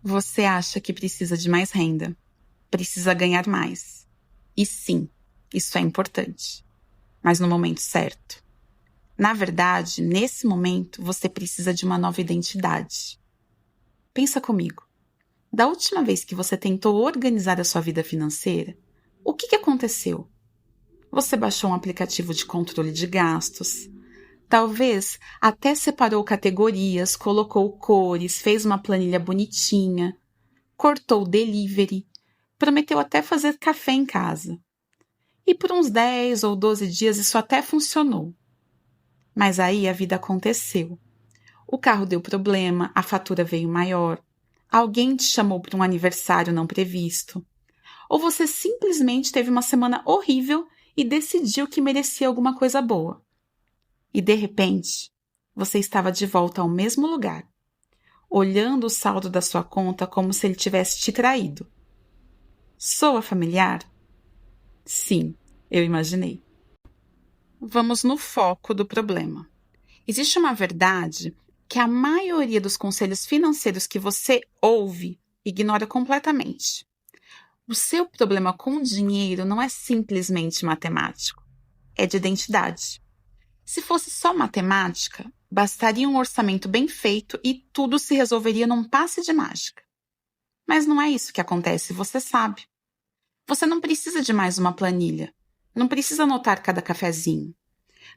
Você acha que precisa de mais renda, precisa ganhar mais. E sim, isso é importante, mas no momento certo. Na verdade, nesse momento, você precisa de uma nova identidade. Pensa comigo. Da última vez que você tentou organizar a sua vida financeira, o que aconteceu? Você baixou um aplicativo de controle de gastos. Talvez até separou categorias, colocou cores, fez uma planilha bonitinha, cortou o delivery, prometeu até fazer café em casa. E por uns 10 ou 12 dias isso até funcionou. Mas aí a vida aconteceu. O carro deu problema, a fatura veio maior, alguém te chamou para um aniversário não previsto, ou você simplesmente teve uma semana horrível e decidiu que merecia alguma coisa boa. E de repente, você estava de volta ao mesmo lugar, olhando o saldo da sua conta como se ele tivesse te traído. Soa familiar? Sim, eu imaginei. Vamos no foco do problema. Existe uma verdade que a maioria dos conselhos financeiros que você ouve ignora completamente. O seu problema com o dinheiro não é simplesmente matemático, é de identidade. Se fosse só matemática, bastaria um orçamento bem feito e tudo se resolveria num passe de mágica. Mas não é isso que acontece, você sabe. Você não precisa de mais uma planilha, não precisa anotar cada cafezinho.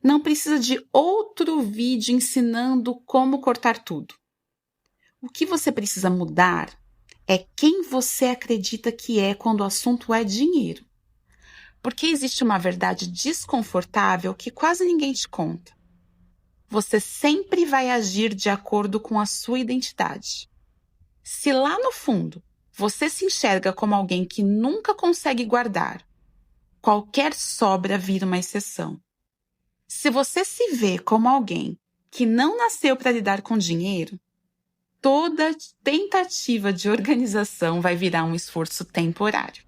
Não precisa de outro vídeo ensinando como cortar tudo. O que você precisa mudar é quem você acredita que é quando o assunto é dinheiro. Porque existe uma verdade desconfortável que quase ninguém te conta. Você sempre vai agir de acordo com a sua identidade. Se lá no fundo você se enxerga como alguém que nunca consegue guardar, qualquer sobra vira uma exceção. Se você se vê como alguém que não nasceu para lidar com dinheiro, toda tentativa de organização vai virar um esforço temporário.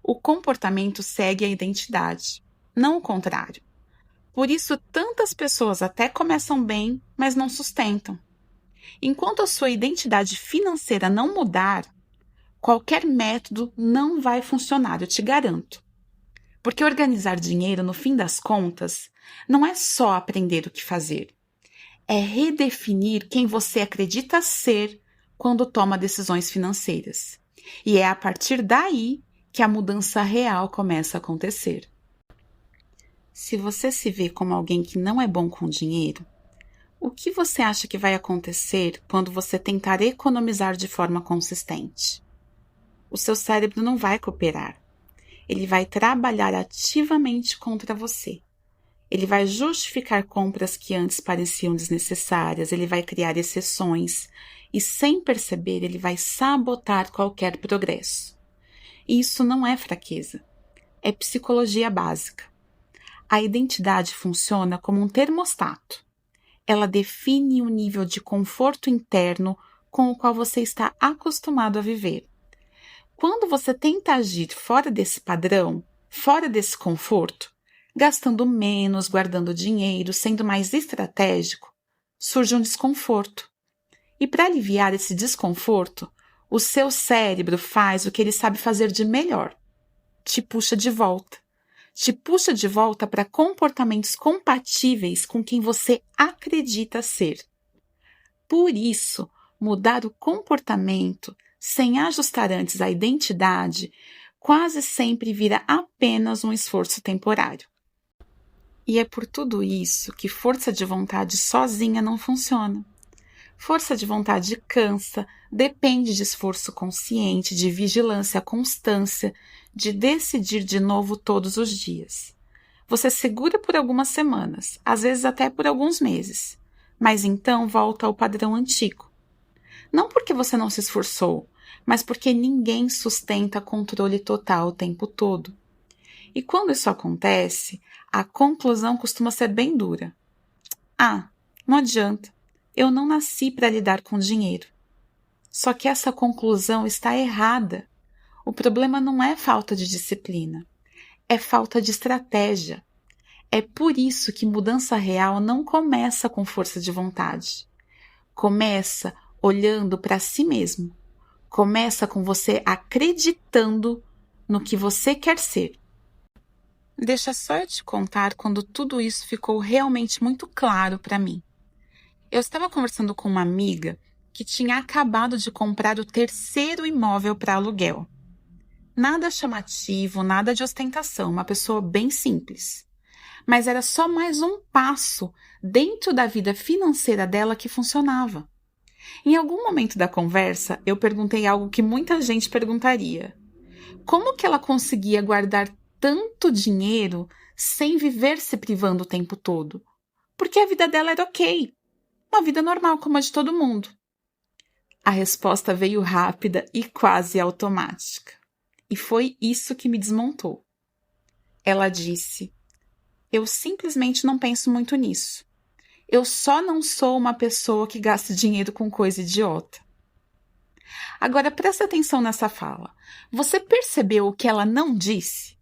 O comportamento segue a identidade, não o contrário. Por isso, tantas pessoas até começam bem, mas não sustentam. Enquanto a sua identidade financeira não mudar, qualquer método não vai funcionar, eu te garanto. Porque organizar dinheiro, no fim das contas, não é só aprender o que fazer. É redefinir quem você acredita ser quando toma decisões financeiras. E é a partir daí que a mudança real começa a acontecer. Se você se vê como alguém que não é bom com dinheiro, o que você acha que vai acontecer quando você tentar economizar de forma consistente? O seu cérebro não vai cooperar. Ele vai trabalhar ativamente contra você. Ele vai justificar compras que antes pareciam desnecessárias, ele vai criar exceções e, sem perceber, ele vai sabotar qualquer progresso. E isso não é fraqueza, é psicologia básica. A identidade funciona como um termostato. Ela define o nível de conforto interno com o qual você está acostumado a viver. Quando você tenta agir fora desse padrão, fora desse conforto, gastando menos, guardando dinheiro, sendo mais estratégico, surge um desconforto. E para aliviar esse desconforto, o seu cérebro faz o que ele sabe fazer de melhor. Te puxa de volta. Te puxa de volta para comportamentos compatíveis com quem você acredita ser. Por isso, mudar o comportamento sem ajustar antes a identidade quase sempre vira apenas um esforço temporário. E é por tudo isso que força de vontade sozinha não funciona. Força de vontade cansa, depende de esforço consciente, de vigilância, constância, de decidir de novo todos os dias. Você segura por algumas semanas, às vezes até por alguns meses, mas então volta ao padrão antigo. Não porque você não se esforçou, mas porque ninguém sustenta controle total o tempo todo. E quando isso acontece, a conclusão costuma ser bem dura. Ah, não adianta. Eu não nasci para lidar com dinheiro. Só que essa conclusão está errada. O problema não é falta de disciplina, é falta de estratégia. É por isso que mudança real não começa com força de vontade. Começa olhando para si mesmo, Começa com você acreditando no que você quer ser. Deixa só eu te contar quando tudo isso ficou realmente muito claro para mim. Eu estava conversando com uma amiga que tinha acabado de comprar o terceiro imóvel para aluguel. Nada chamativo, nada de ostentação, uma pessoa bem simples. Mas era só mais um passo dentro da vida financeira dela que funcionava. Em algum momento da conversa, eu perguntei algo que muita gente perguntaria. Como que ela conseguia guardar tanto dinheiro sem viver se privando o tempo todo? Porque a vida dela era ok, uma vida normal como a de todo mundo. A resposta veio rápida e quase automática. E foi isso que me desmontou. Ela disse: eu simplesmente não penso muito nisso. Eu só não sou uma pessoa que gasta dinheiro com coisa idiota. Agora presta atenção nessa fala. Você percebeu o que ela não disse?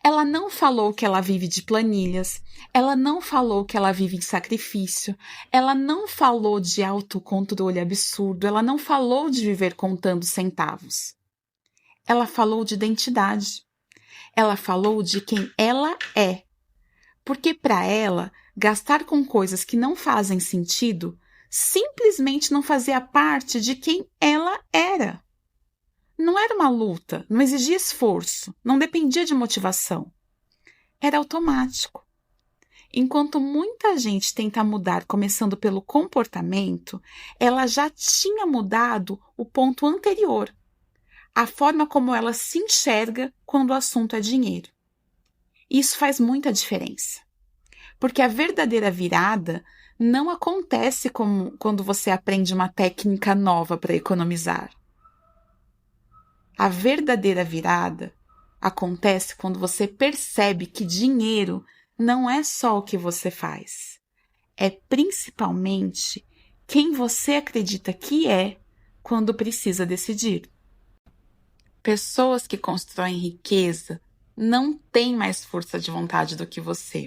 Ela não falou que ela vive de planilhas, ela não falou que ela vive em sacrifício, ela não falou de autocontrole absurdo, ela não falou de viver contando centavos. Ela falou de identidade. Ela falou de quem ela é. Porque para ela, gastar com coisas que não fazem sentido simplesmente não fazia parte de quem ela era. Não era uma luta, não exigia esforço, não dependia de motivação. Era automático. Enquanto muita gente tenta mudar começando pelo comportamento, ela já tinha mudado o ponto anterior, a forma como ela se enxerga quando o assunto é dinheiro. Isso faz muita diferença, porque a verdadeira virada não acontece como quando você aprende uma técnica nova para economizar. A verdadeira virada acontece quando você percebe que dinheiro não é só o que você faz, é principalmente quem você acredita que é quando precisa decidir. Pessoas que constroem riqueza não têm mais força de vontade do que você.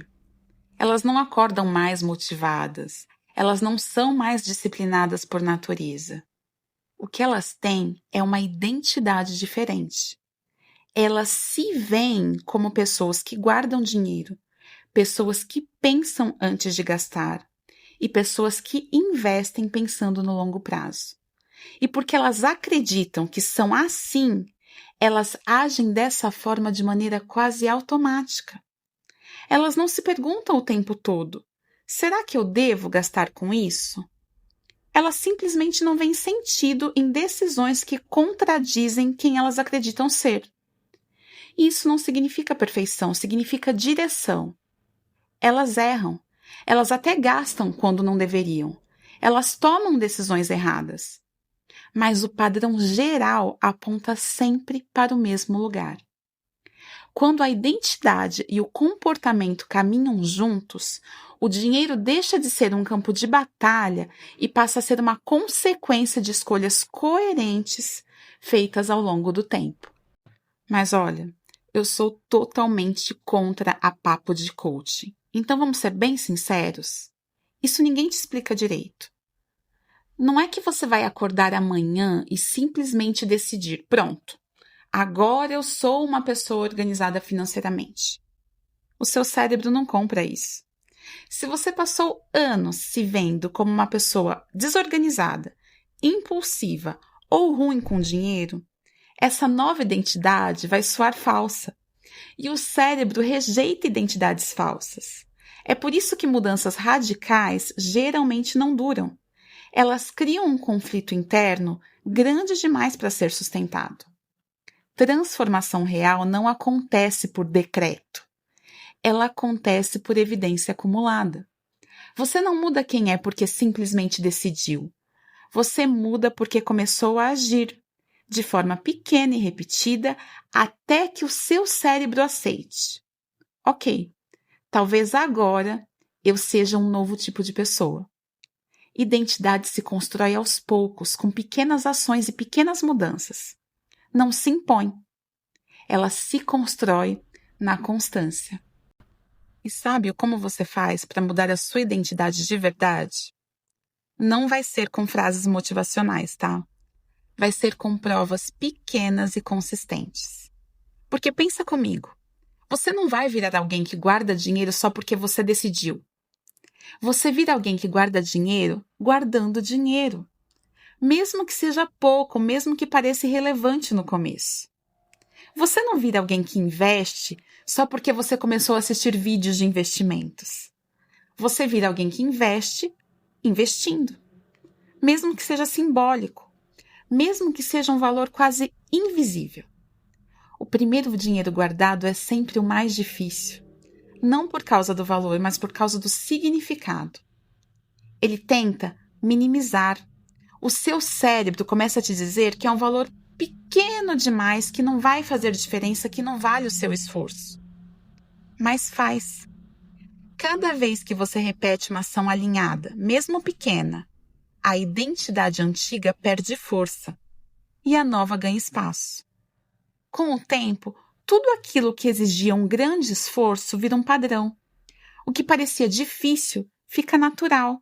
Elas não acordam mais motivadas, elas não são mais disciplinadas por natureza. O que elas têm é uma identidade diferente. Elas se veem como pessoas que guardam dinheiro, pessoas que pensam antes de gastar e pessoas que investem pensando no longo prazo. E porque elas acreditam que são assim, elas agem dessa forma de maneira quase automática. Elas não se perguntam o tempo todo: será que eu devo gastar com isso? Elas simplesmente não veem sentido em decisões que contradizem quem elas acreditam ser. E isso não significa perfeição, significa direção. Elas erram. Elas até gastam quando não deveriam. Elas tomam decisões erradas. Mas o padrão geral aponta sempre para o mesmo lugar. Quando a identidade e o comportamento caminham juntos, o dinheiro deixa de ser um campo de batalha e passa a ser uma consequência de escolhas coerentes feitas ao longo do tempo. Mas olha, eu sou totalmente contra a papo de coaching. Então vamos ser bem sinceros? Isso ninguém te explica direito. Não é que você vai acordar amanhã e simplesmente decidir: pronto, agora eu sou uma pessoa organizada financeiramente. O seu cérebro não compra isso. Se você passou anos se vendo como uma pessoa desorganizada, impulsiva ou ruim com dinheiro, essa nova identidade vai soar falsa. E o cérebro rejeita identidades falsas. É por isso que mudanças radicais geralmente não duram. Elas criam um conflito interno grande demais para ser sustentado. Transformação real não acontece por decreto. Ela acontece por evidência acumulada. Você não muda quem é porque simplesmente decidiu. Você muda porque começou a agir, de forma pequena e repetida, até que o seu cérebro aceite. Ok, talvez agora eu seja um novo tipo de pessoa. Identidade se constrói aos poucos, com pequenas ações e pequenas mudanças. Não se impõe. Ela se constrói na constância. E sabe como você faz para mudar a sua identidade de verdade? Não vai ser com frases motivacionais, tá? vai ser com provas pequenas e consistentes. Porque pensa comigo, você não vai virar alguém que guarda dinheiro só porque você decidiu. Você vira alguém que guarda dinheiro guardando dinheiro. Mesmo que seja pouco, mesmo que pareça irrelevante no começo. Você não vira alguém que investe só porque você começou a assistir vídeos de investimentos. Você vira alguém que investe investindo. Mesmo que seja simbólico. Mesmo que seja um valor quase invisível. O primeiro dinheiro guardado é sempre o mais difícil. Não por causa do valor, mas por causa do significado. Ele tenta minimizar. O seu cérebro começa a te dizer que é um valor pequeno demais, que não vai fazer diferença, que não vale o seu esforço. Mas faz. Cada vez que você repete uma ação alinhada, mesmo pequena, a identidade antiga perde força e a nova ganha espaço. Com o tempo, tudo aquilo que exigia um grande esforço vira um padrão. O que parecia difícil fica natural.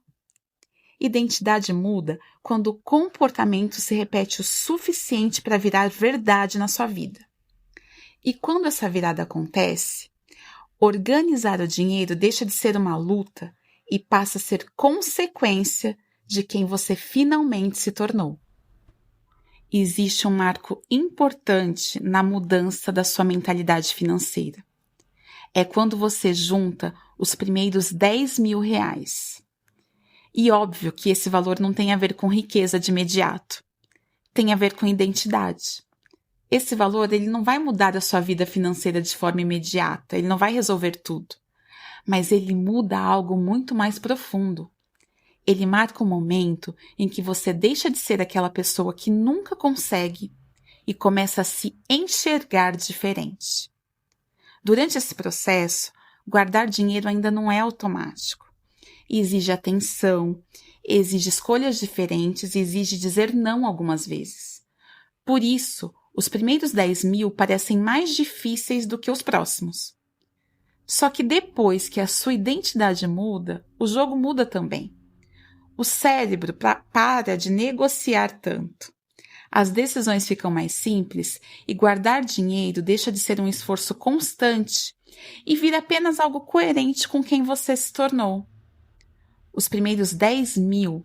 Identidade muda quando o comportamento se repete o suficiente para virar verdade na sua vida. E quando essa virada acontece, organizar o dinheiro deixa de ser uma luta e passa a ser consequência de quem você finalmente se tornou. Existe um marco importante na mudança da sua mentalidade financeira. É quando você junta os primeiros R$10.000. E óbvio que esse valor não tem a ver com riqueza de imediato. Tem a ver com identidade. Esse valor ele não vai mudar a sua vida financeira de forma imediata, ele não vai resolver tudo. Mas ele muda algo muito mais profundo. Ele marca o momento em que você deixa de ser aquela pessoa que nunca consegue e começa a se enxergar diferente. Durante esse processo, guardar dinheiro ainda não é automático. Exige atenção, exige escolhas diferentes e exige dizer não algumas vezes. Por isso, os primeiros 10.000 parecem mais difíceis do que os próximos. Só que depois que a sua identidade muda, o jogo muda também. O cérebro para de negociar tanto. As decisões ficam mais simples e guardar dinheiro deixa de ser um esforço constante e vira apenas algo coerente com quem você se tornou. Os primeiros 10.000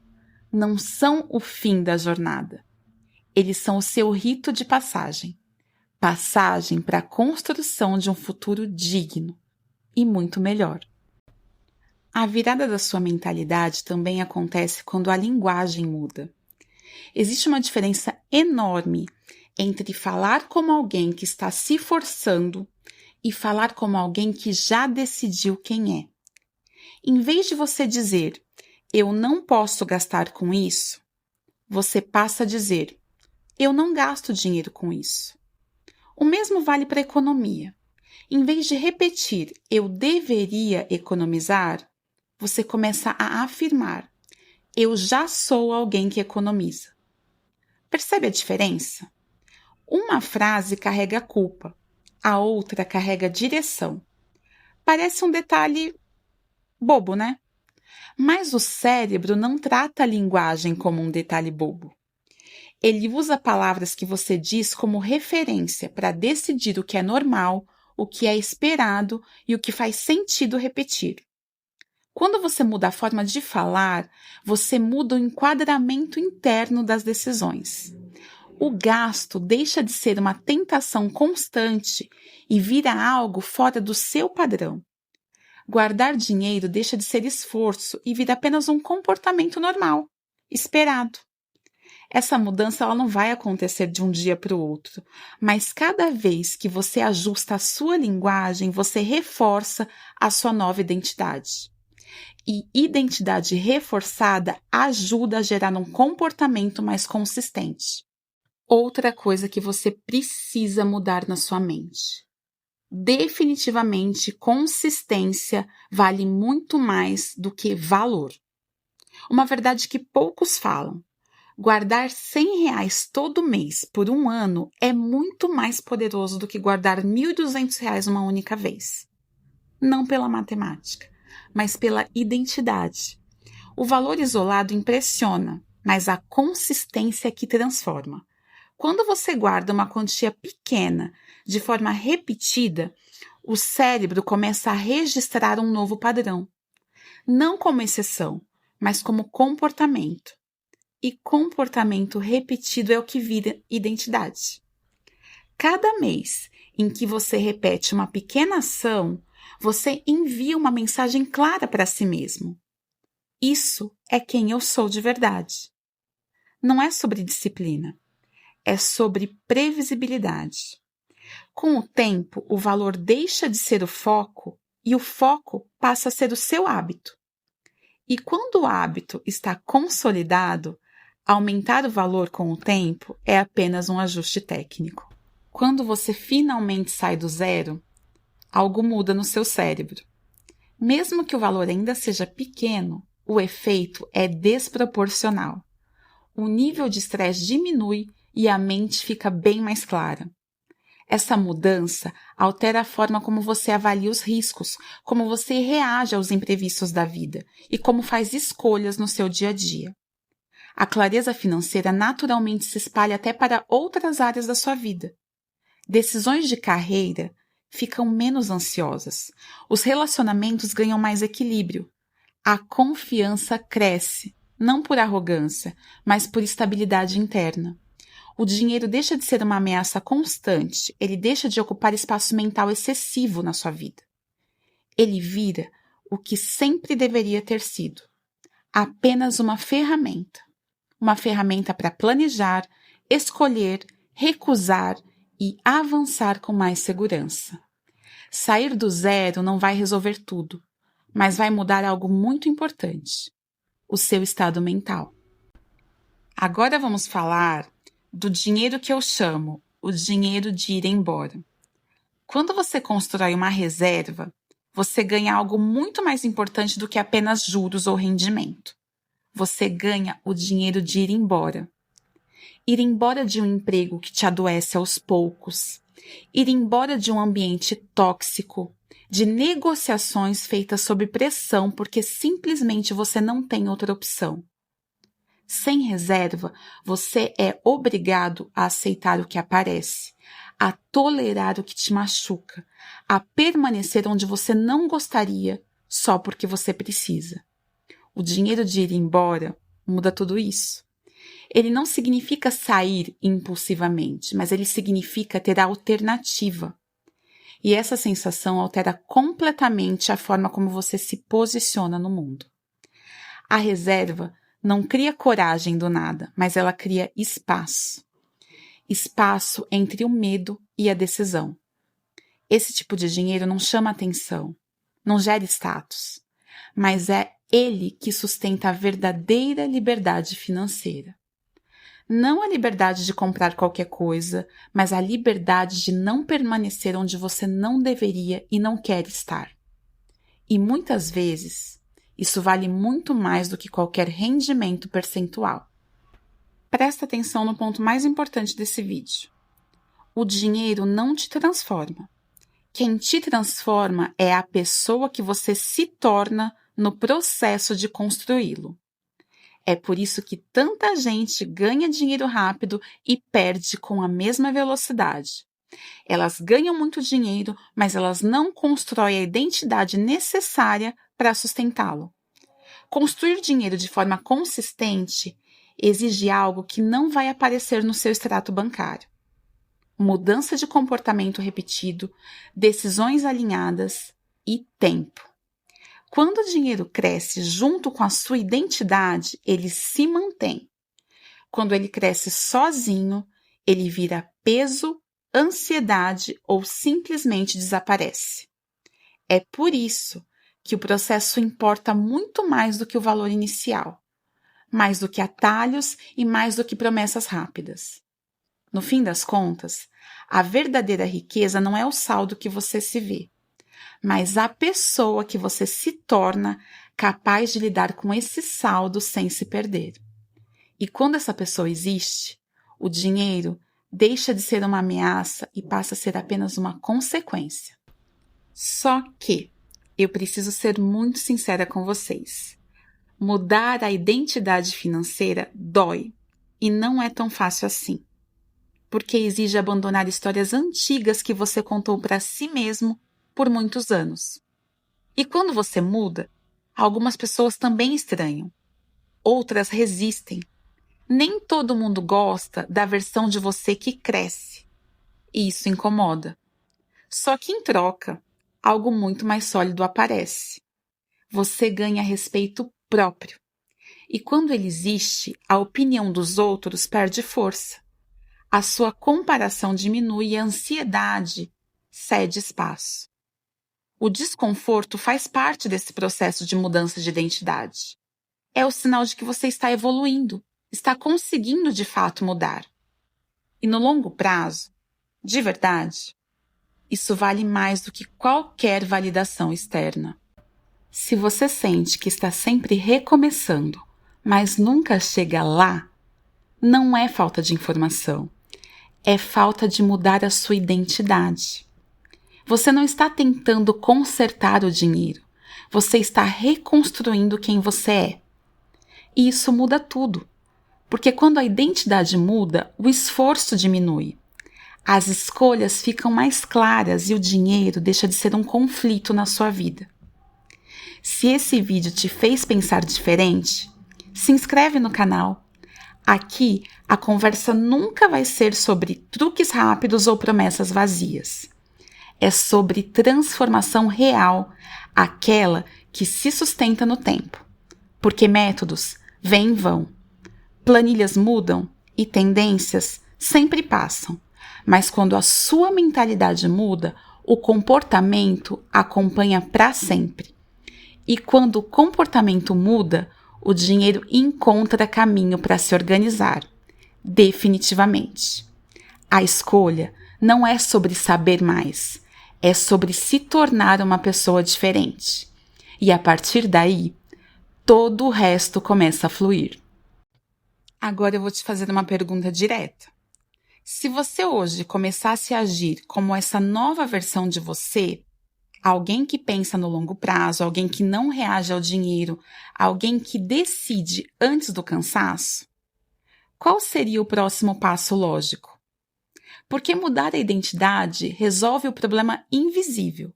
não são o fim da jornada. Eles são o seu rito de passagem. Passagem para a construção de um futuro digno e muito melhor. A virada da sua mentalidade também acontece quando a linguagem muda. Existe uma diferença enorme entre falar como alguém que está se forçando e falar como alguém que já decidiu quem é. Em vez de você dizer, eu não posso gastar com isso, você passa a dizer, eu não gasto dinheiro com isso. O mesmo vale para a economia. Em vez de repetir, eu deveria economizar, você começa a afirmar, eu já sou alguém que economiza. Percebe a diferença? Uma frase carrega culpa, a outra carrega direção. Parece um detalhe bobo, né? Mas o cérebro não trata a linguagem como um detalhe bobo. Ele usa palavras que você diz como referência para decidir o que é normal, o que é esperado e o que faz sentido repetir. Quando você muda a forma de falar, você muda o enquadramento interno das decisões. O gasto deixa de ser uma tentação constante e vira algo fora do seu padrão. Guardar dinheiro deixa de ser esforço e vira apenas um comportamento normal, esperado. Essa mudança ela não vai acontecer de um dia para o outro, mas cada vez que você ajusta a sua linguagem, você reforça a sua nova identidade. E identidade reforçada ajuda a gerar um comportamento mais consistente. Outra coisa que você precisa mudar na sua mente. Definitivamente, consistência vale muito mais do que valor. Uma verdade que poucos falam. Guardar R$100 todo mês por um ano é muito mais poderoso do que guardar R$1.200 uma única vez. Não pela matemática, mas pela identidade. O valor isolado impressiona, mas a consistência é que transforma. Quando você guarda uma quantia pequena de forma repetida, o cérebro começa a registrar um novo padrão. Não como exceção, mas como comportamento. E comportamento repetido é o que vira identidade. Cada mês em que você repete uma pequena ação, você envia uma mensagem clara para si mesmo. Isso é quem eu sou de verdade. Não é sobre disciplina, é sobre previsibilidade. Com o tempo, o valor deixa de ser o foco e o foco passa a ser o seu hábito. E quando o hábito está consolidado, aumentar o valor com o tempo é apenas um ajuste técnico. Quando você finalmente sai do zero, algo muda no seu cérebro. Mesmo que o valor ainda seja pequeno, o efeito é desproporcional. O nível de estresse diminui e a mente fica bem mais clara. Essa mudança altera a forma como você avalia os riscos, como você reage aos imprevistos da vida e como faz escolhas no seu dia a dia. A clareza financeira naturalmente se espalha até para outras áreas da sua vida. Decisões de carreira ficam menos ansiosas, os relacionamentos ganham mais equilíbrio, a confiança cresce, não por arrogância, mas por estabilidade interna. O dinheiro deixa de ser uma ameaça constante, ele deixa de ocupar espaço mental excessivo na sua vida. Ele vira o que sempre deveria ter sido, apenas uma ferramenta para planejar, escolher, recusar e avançar com mais segurança. Sair do zero não vai resolver tudo, mas vai mudar algo muito importante: o seu estado mental. Agora vamos falar do dinheiro que eu chamo o dinheiro de ir embora. Quando você constrói uma reserva, você ganha algo muito mais importante do que apenas juros ou rendimento. Você ganha o dinheiro de ir embora. Ir embora de um emprego que te adoece aos poucos. Ir embora de um ambiente tóxico, de negociações feitas sob pressão porque simplesmente você não tem outra opção. Sem reserva, você é obrigado a aceitar o que aparece, a tolerar o que te machuca, a permanecer onde você não gostaria só porque você precisa. O dinheiro de ir embora muda tudo isso. Ele não significa sair impulsivamente, mas ele significa ter alternativa. E essa sensação altera completamente a forma como você se posiciona no mundo. A reserva não cria coragem do nada, mas ela cria espaço. Espaço entre o medo e a decisão. Esse tipo de dinheiro não chama atenção, não gera status, mas é ele que sustenta a verdadeira liberdade financeira. Não a liberdade de comprar qualquer coisa, mas a liberdade de não permanecer onde você não deveria e não quer estar. E muitas vezes, isso vale muito mais do que qualquer rendimento percentual. Presta atenção no ponto mais importante desse vídeo. O dinheiro não te transforma. Quem te transforma é a pessoa que você se torna no processo de construí-lo. É por isso que tanta gente ganha dinheiro rápido e perde com a mesma velocidade. Elas ganham muito dinheiro, mas elas não constroem a identidade necessária para sustentá-lo. Construir dinheiro de forma consistente exige algo que não vai aparecer no seu extrato bancário. Mudança de comportamento repetido, decisões alinhadas e tempo. Quando o dinheiro cresce junto com a sua identidade, ele se mantém. Quando ele cresce sozinho, ele vira peso, ansiedade ou simplesmente desaparece. É por isso que o processo importa muito mais do que o valor inicial, mais do que atalhos e mais do que promessas rápidas. No fim das contas, a verdadeira riqueza não é o saldo que você se vê, mas a pessoa que você se torna capaz de lidar com esse saldo sem se perder. E quando essa pessoa existe, o dinheiro deixa de ser uma ameaça e passa a ser apenas uma consequência. Só que eu preciso ser muito sincera com vocês. Mudar a identidade financeira dói e não é tão fácil assim. porque exige abandonar histórias antigas que você contou para si mesmo por muitos anos. E quando você muda, algumas pessoas também estranham, outras resistem. Nem todo mundo gosta da versão de você que cresce, e isso incomoda. Só que em troca, algo muito mais sólido aparece. Você ganha respeito próprio. E quando ele existe, a opinião dos outros perde força. A sua comparação diminui e a ansiedade cede espaço. O desconforto faz parte desse processo de mudança de identidade. É o sinal de que você está evoluindo, está conseguindo de fato mudar. E no longo prazo, de verdade, isso vale mais do que qualquer validação externa. Se você sente que está sempre recomeçando, mas nunca chega lá, não é falta de informação, é falta de mudar a sua identidade. Você não está tentando consertar o dinheiro, você está reconstruindo quem você é. E isso muda tudo, porque quando a identidade muda, o esforço diminui. As escolhas ficam mais claras e o dinheiro deixa de ser um conflito na sua vida. Se esse vídeo te fez pensar diferente, se inscreve no canal. Aqui, a conversa nunca vai ser sobre truques rápidos ou promessas vazias. É sobre transformação real, aquela que se sustenta no tempo. Porque métodos vêm e vão. Planilhas mudam e tendências sempre passam. Mas quando a sua mentalidade muda, o comportamento acompanha para sempre. E quando o comportamento muda, o dinheiro encontra caminho para se organizar, definitivamente. A escolha não é sobre saber mais, é sobre se tornar uma pessoa diferente. E a partir daí, todo o resto começa a fluir. Agora eu vou te fazer uma pergunta direta. Se você hoje começasse a agir como essa nova versão de você, alguém que pensa no longo prazo, alguém que não reage ao dinheiro, alguém que decide antes do cansaço? Qual seria o próximo passo lógico? Porque mudar a identidade resolve o problema invisível.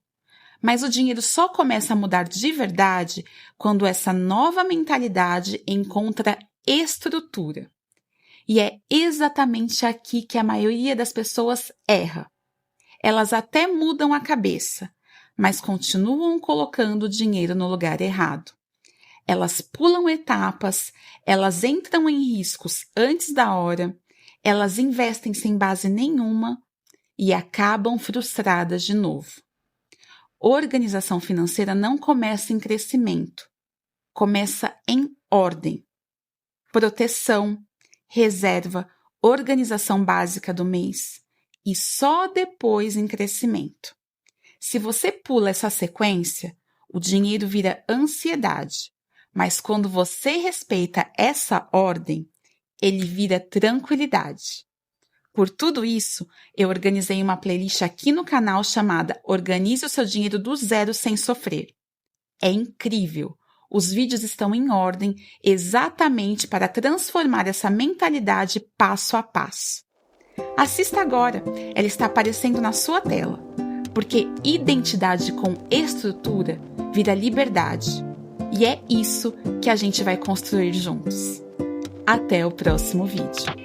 Mas o dinheiro só começa a mudar de verdade quando essa nova mentalidade encontra estrutura. E é exatamente aqui que a maioria das pessoas erra. Elas até mudam a cabeça, mas continuam colocando o dinheiro no lugar errado. Elas pulam etapas, elas entram em riscos antes da hora, elas investem sem base nenhuma e acabam frustradas de novo. Organização financeira não começa em crescimento, começa em ordem, proteção, reserva, organização básica do mês e só depois em crescimento. Se você pula essa sequência, o dinheiro vira ansiedade, mas quando você respeita essa ordem, ele vira tranquilidade. Por tudo isso, eu organizei uma playlist aqui no canal chamada Organize o seu dinheiro do zero sem sofrer. É incrível! Os vídeos estão em ordem exatamente para transformar essa mentalidade passo a passo. Assista agora, ela está aparecendo na sua tela. Porque identidade com estrutura vira liberdade. E é isso que a gente vai construir juntos. Até o próximo vídeo.